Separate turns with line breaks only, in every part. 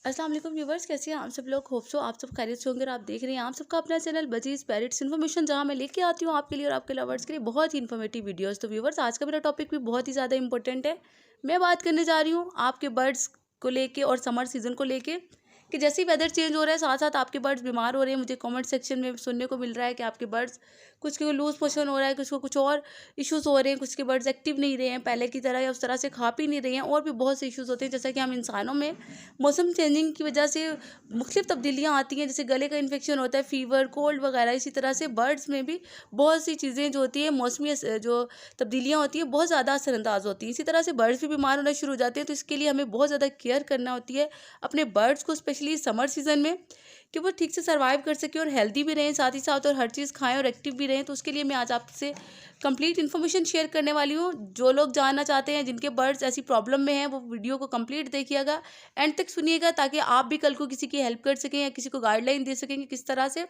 अस्सलाम वालेकुम व्यूवर्स, कैसे हैं आप सब लोग। होप सो आप सब खैरियत से होंगे और आप देख रहे हैं आप सबका अपना चैनल बजीज पैरेट्स इन्फॉर्मेशन, जहां मैं लेके आती हूँ आपके लिए और आपके लवर्स के लिए बहुत ही इन्फॉर्मेटिव वीडियोस। तो व्यूवर्स, आज का मेरा टॉपिक भी बहुत ही ज़्यादा इंपॉर्टेंट है। मैं बात करने जा रही हूँ आपके बर्ड्स को लेके और समर सीज़न को लेके कि जैसे ही वेदर चेंज हो रहा है साथ साथ आपके बर्ड्स बीमार हो रहे हैं। मुझे कमेंट सेक्शन में सुनने को मिल रहा है कि आपके बर्ड्स कुछ को लूज मोशन हो रहा है, कुछ को कुछ और इश्यूज हो रहे हैं, कुछ के बर्ड्स एक्टिव नहीं रहे हैं पहले की तरह या उस तरह से खा पी नहीं रहे हैं, और भी बहुत से इश्यूज होते हैं। जैसा कि हम इंसानों में मौसम चेंजिंग की वजह से मुख्तलिफ तब्दीलियाँ आती हैं, जैसे गले का इन्फेक्शन होता है, फीवर, कोल्ड वगैरह। इसी तरह से बर्ड्स में भी बहुत सी चीज़ें जो होती हैं, मौसमी जो तब्दीलियाँ होती हैं बहुत ज़्यादा असरअंदाज होती हैं। इसी तरह से बर्ड्स भी बीमार होना शुरू हो जाते हैं। तो इसके लिए हमें बहुत ज़्यादा केयर करना होती है अपने बर्ड्स को, स्पेशली समर सीज़न में, कि वो ठीक से सर्वाइव कर सके और हेल्दी भी रहें साथ ही साथ, और हर चीज़ खाएं और एक्टिव भी रहें। तो उसके लिए मैं आज आपसे कंप्लीट इन्फॉर्मेशन शेयर करने वाली हूँ। जो लोग जानना चाहते हैं, जिनके बर्ड्स ऐसी प्रॉब्लम में हैं, वो वीडियो को कंप्लीट देखिएगा, एंड तक सुनिएगा, ताकि आप भी कल को किसी की हेल्प कर सकें या किसी को गाइडलाइन दे सकें कि किस तरह से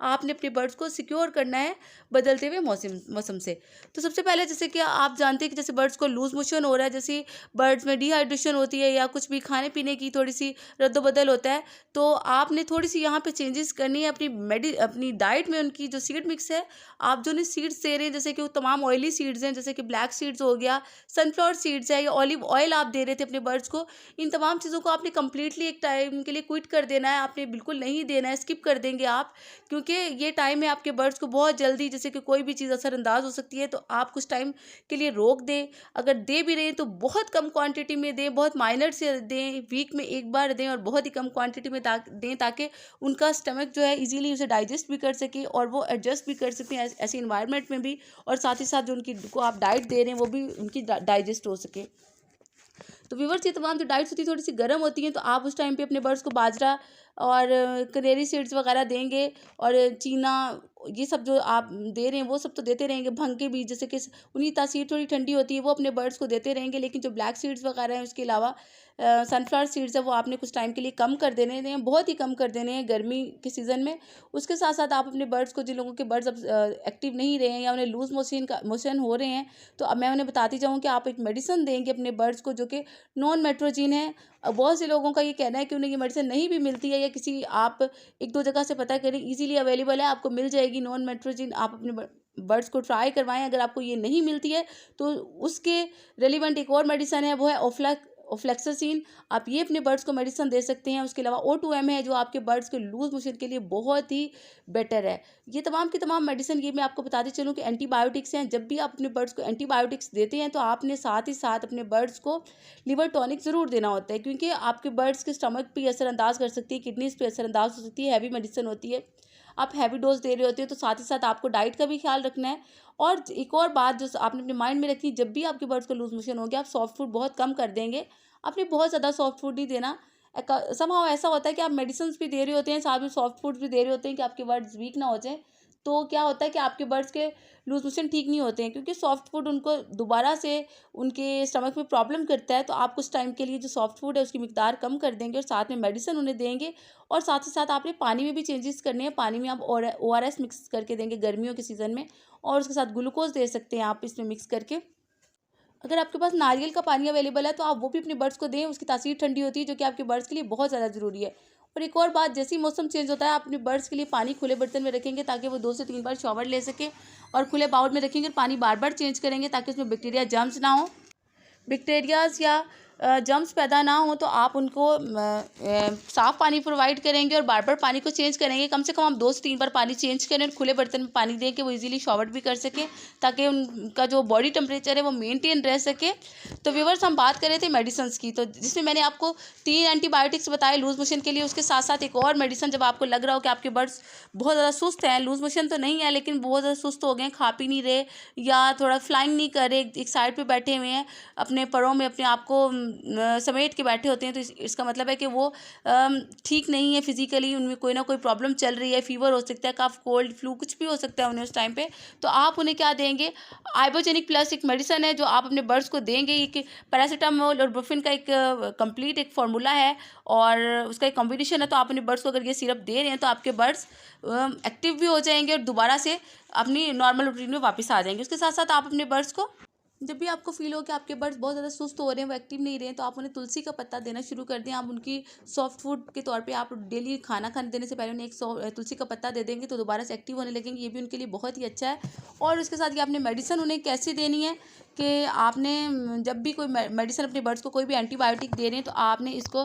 आपने अपने बर्ड्स को सिक्योर करना है बदलते हुए मौसम से। तो सबसे पहले, जैसे कि आप जानते हैं कि जैसे बर्ड्स को लूज मोशन हो रहा है, जैसे बर्ड्स में डिहाइड्रेशन होती है या कुछ भी खाने पीने की थोड़ी सी रद्दबदल होता है, तो आपने थोड़ी सी यहाँ पे चेंजेस करनी है अपनी डाइट में। उनकी जो सीड मिक्स है, आप जो उन्हें सीड्स दे रहे हैं, जैसे कि वो तमाम ऑयली सीड्स हैं, जैसे कि ब्लैक सीड्स हो गया, सनफ्लावर सीड्स है, या ऑलिव ऑयल आप दे रहे थे अपने बर्ड्स को, इन तमाम चीज़ों को आपने कंप्लीटली एक टाइम के लिए क्विट कर देना है। आपने बिल्कुल नहीं देना है, स्किप कर देंगे आप, क्योंकि ये टाइम है आपके बर्ड्स को बहुत जल्दी, जैसे कि कोई भी चीज़ असरअंदाज हो सकती है। तो आप कुछ टाइम के लिए रोक दें। अगर दे भी रहे हैं तो बहुत कम क्वांटिटी में दें, बहुत माइनर से दें, वीक में एक बार दें, और बहुत ही कम क्वांटिटी में दें, ताकि उनका स्टमक जो है इजीली उसे डाइजेस्ट भी कर सके और वो एडजस्ट भी कर सकते हैं ऐसे इन्वायरमेंट में भी, और साथ ही साथ जो उनकी को आप डाइट दे रहे हैं वो भी उनकी डाइजेस्ट हो सके। तो व्यूवर्स, ये तमाम जो डाइट्स होती है थोड़ी सी गर्म होती हैं, तो आप उस टाइम पे अपने बर्ड्स को बाजरा और कनेरी सीड्स वगैरह देंगे, और चीना, ये सब जो आप दे रहे हैं वो सब तो देते रहेंगे। भंग के बीज, जैसे कि उनकी तासीर थोड़ी ठंडी होती है, वो अपने बर्ड्स को देते रहेंगे। लेकिन जो ब्लैक सीड्स वगैरह हैं, उसके अलावा सनफ्लावर सीड्स है, वो आपने कुछ टाइम के लिए कम कर देने हैं, बहुत ही कम कर देने हैं गर्मी के सीज़न में। उसके साथ साथ आप अपने बर्ड्स को, जिन लोगों के बर्ड्स अब एक्टिव नहीं रहे हैं या उन्हें लूज मोशन हो रहे हैं, तो अब मैं उन्हें बताती जाऊँ कि आप एक मेडिसिन देंगे अपने बर्ड्स को जो कि नॉन मेट्रोजिन है। बहुत से लोगों का ये कहना है कि उन्हें ये मेडिसिन नहीं भी मिलती है, या किसी आप एक दो जगह से पता करें, इजीली अवेलेबल है, आपको मिल जाएगी नॉन मेट्रोजिन। आप अपने बर्ड्स को ट्राई करवाएं। अगर आपको ये नहीं मिलती है तो उसके रेलिवेंट एक और मेडिसिन है, वो है ओफ्लेक्सासिन। आप ये अपने बर्ड्स को मेडिसिन दे सकते हैं। उसके अलावा O2M है, जो आपके बर्ड्स के लूज मोशन के लिए बहुत ही बेटर है। ये तमाम की तमाम मेडिसिन, ये मैं आपको बताती चलूँ कि एंटीबायोटिक्स हैं। जब भी आप अपने बर्ड्स को एंटीबायोटिक्स देते हैं, तो आपने साथ ही साथ अपने बर्ड्स को लिवर टॉनिक ज़रूर देना होता है, क्योंकि आपके बर्ड्स के स्टमक पर असरअंदाज कर सकती है, किडनीज पर असरअंदाज हो सकती है, हैवी मेडिसिन होती है, आप हैवी डोज दे रहे होते हो। तो साथ ही साथ आपको डाइट का भी ख्याल रखना है। और एक और बात जो आपने अपने माइंड में रखनी है, जब भी आपके बर्ड्स को लूज मोशन हो गया, आप सॉफ्ट फूड बहुत कम कर देंगे। आपने बहुत ज़्यादा सॉफ्ट फूड नहीं देना। समहाउ ऐसा होता है कि आप मेडिसिन भी दे रहे होते हैं, साथ में सॉफ्ट फूड भी दे रहे होते हैं, कि आपके बर्ड्स वीक ना हो जाएं। तो क्या होता है कि आपके बर्ड्स के लूज मोशन ठीक नहीं होते हैं, क्योंकि सॉफ्ट फूड उनको दोबारा से उनके स्टमक में प्रॉब्लम करता है। तो आप कुछ टाइम के लिए जो सॉफ्ट फूड है उसकी मिकदार कम कर देंगे, और साथ में मेडिसिन उन्हें देंगे। और साथ ही साथ आपने पानी में भी चेंजेस करने हैं। पानी में आप ORS मिक्स करके देंगे गर्मियों के सीज़न में, और उसके साथ ग्लूकोज दे सकते हैं आप इसमें मिक्स करके। अगर आपके पास नारियल का पानी अवेलेबल है, तो आप वो भी अपने बर्ड्स को दें। उसकी तासीर ठंडी होती है, जो कि आपके बर्ड्स के लिए बहुत ज़्यादा ज़रूरी है। और एक और बात, जैसे ही मौसम चेंज होता है, आप अपने बर्ड्स के लिए पानी खुले बर्तन में रखेंगे, ताकि वो 2 से 3 बार शॉवर ले सकें, और खुले बाउल में रखेंगे, पानी बार बार चेंज करेंगे, ताकि उसमें बैक्टीरिया जर्म्स ना हो। बैक्टीरियाज या जर्म्स पैदा ना हो, तो आप उनको साफ़ पानी प्रोवाइड करेंगे, और बार बार पानी को चेंज करेंगे। कम से कम आप 2 से 3 बार पानी चेंज करें, और खुले बर्तन में पानी दें कि वो इजीली शॉवर भी कर सकें, ताकि उनका जो बॉडी टेम्परेचर है वो मेंटेन रह सके। तो व्यूअर्स, हम बात कर रहे थे मेडिसिन्स की, तो जिसमें मैंने आपको 3 एंटीबायोटिक्स बताए लूज मोशन के लिए। उसके साथ साथ एक और मेडिसिन, जब आपको लग रहा हो कि आपके बर्ड्स बहुत ज़्यादा सुस्त हैं, लूज मोशन तो नहीं है लेकिन बहुत ज़्यादा सुस्त हो गए, खा पी नहीं रहे, या थोड़ा फ्लाइंग नहीं कर रहे, एक साइड पर बैठे हुए हैं, अपने परों में अपने आप को समेट के बैठे होते हैं, तो इसका मतलब है कि वो ठीक नहीं है फिजिकली, उनमें कोई ना कोई प्रॉब्लम चल रही है, फीवर हो सकता है, कफ, कोल्ड, फ्लू, कुछ भी हो सकता है उन्हें उस टाइम पे। तो आप उन्हें क्या देंगे, आइबोजेनिक प्लस एक मेडिसिन है, जो आप अपने बर्ड्स को देंगे। एक पैरासीटामोल और ब्रुफिन का एक कंप्लीट एक फार्मूला है, और उसका एक कॉम्बिनेशन है। तो आप अपने बर्ड्स को अगर ये सिरप दे रहे हैं, तो आपके बर्ड्स एक्टिव भी हो जाएंगे, और दोबारा से अपनी नॉर्मल रूटीन में वापस आ जाएंगे। उसके साथ साथ आप अपने बर्ड्स को जब भी आपको फील हो कि आपके बर्ड्स बहुत ज़्यादा सुस्त हो रहे हैं, वो एक्टिव नहीं रहे हैं, तो आप उन्हें तुलसी का पत्ता देना शुरू कर दें। आप उनकी सॉफ्ट फूड के तौर पे आप डेली खाना खाने देने से पहले उन्हें एक तुलसी का पत्ता दे देंगे, तो दोबारा से एक्टिव होने लगेंगे। ये भी उनके लिए बहुत ही अच्छा है। और उसके साथ ही आपने मेडिसिन उन्हें कैसे देनी है कि आपने जब भी कोई मेडिसिन अपने बर्ड्स को, कोई भी एंटीबायोटिक दे रहे हैं, तो आपने इसको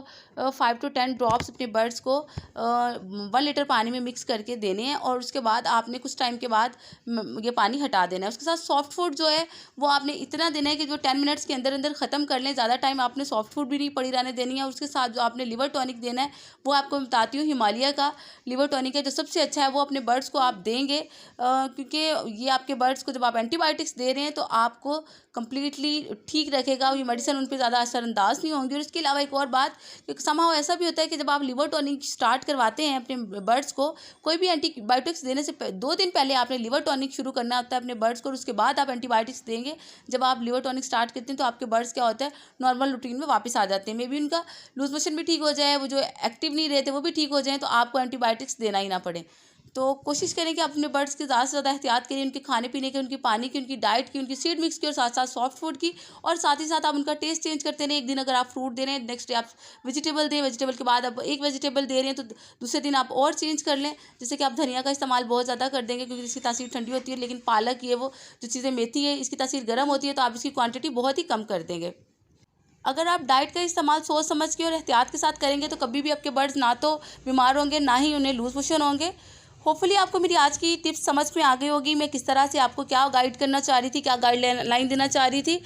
5 to 10 ड्रॉप्स अपने बर्ड्स को 1 लीटर पानी में मिक्स करके देने हैं, और उसके बाद आपने कुछ टाइम के बाद ये पानी हटा देना है। उसके साथ सॉफ्ट फूड जो है वो आपने इतना देना है कि जो 10 मिनट्स के अंदर अंदर ख़त्म कर लें। ज़्यादा टाइम आपने सॉफ्ट फूड भी नहीं पड़ी रहने देनी है। उसके साथ जो आपने लिवर टॉनिक देना है, वो आपको बताती हूँ, हिमालय का लिवर टॉनिक है जो सबसे अच्छा है, वो अपने बर्ड्स को आप देंगे, क्योंकि ये आपके बर्ड्स को जब आप एंटीबायोटिक्स दे रहे हैं तो आपको कम्प्लीटली ठीक रखेगा। ये मेडिसिन उन पर ज़्यादा असरअंदाज नहीं होंगी। और इसके अलावा एक और बात, क्योंकि समाव ऐसा भी होता है कि जब आप लिवर टॉनिक स्टार्ट करवाते हैं अपने बर्ड्स को, कोई भी एंटीबायोटिक्स देने से 2 दिन पहले आपने लिवर टॉनिक शुरू करना होता है अपने बर्ड्स को, और उसके बाद आप एंटीबायोटिक्स देंगे। जब आप लिवर टॉनिक स्टार्ट करते हैं तो आपके बर्ड्स क्या होता है, नॉर्मल रूटीन में वापस आ जाते हैं। मे बी उनका लूज मोशन भी ठीक हो जाए, वो जो एक्टिव नहीं रहते वो भी ठीक हो जाए, तो आपको एंटीबायोटिक्स देना ही ना पड़े। तो कोशिश करें कि आप अपने बर्ड्स की ज़्यादा से ज़्यादा एहतियात करें, उनके खाने पीने की, उनकी पानी की, उनकी डाइट की, उनकी सीड मिक्स की, और साथ साथ सॉफ्ट फूड की। और साथ ही साथ आप उनका टेस्ट चेंज करते रहें। एक दिन अगर आप फ्रूट दे रहे हैं, नेक्स्ट डे आप वेजिटेबल दें, वेजिटेबल के बाद आप एक वेजिटेबल दे रहे हैं, तो दूसरे दिन आप और चेंज कर लें। जैसे कि आप धनिया का इस्तेमाल बहुत ज़्यादा कर देंगे क्योंकि इसकी तासीर ठंडी होती है, लेकिन पालक ये वो जो चीज़ें, मेथी है, इसकी तासीर गर्म होती है, तो आप इसकी क्वान्टिटी बहुत ही कम कर देंगे। अगर आप डाइट का इस्तेमाल सोच समझ के और एहतियात के साथ करेंगे तो कभी भी आपके बर्ड्स ना तो बीमार होंगे, ना ही उन्हें लूज मोशन होंगे। होपफुली आपको मेरी आज की टिप्स समझ में आ गई होगी, मैं किस तरह से आपको क्या गाइड करना चाह रही थी, क्या गाइडलाइन देना चाह रही थी।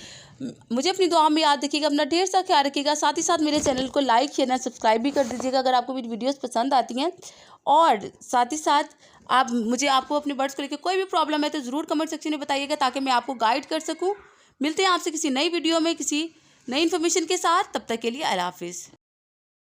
मुझे अपनी दुआ में याद रखिएगा, अपना ढेर सा ख्याल रखिएगा। साथ ही साथ मेरे चैनल को लाइक, शेयर, सब्सक्राइब भी कर दीजिएगा अगर आपको मेरी वीडियोस पसंद आती हैं। और साथ ही साथ आपको अपने बर्ड्स को लेकर कोई भी प्रॉब्लम है तो ज़रूर कमेंट सेक्शन में बताइएगा, ताकि मैं आपको गाइड कर सकूँ। मिलते हैं आपसे किसी नई वीडियो में किसी नई इन्फॉर्मेशन के साथ। तब तक के लिए अल्लाह हाफिज़।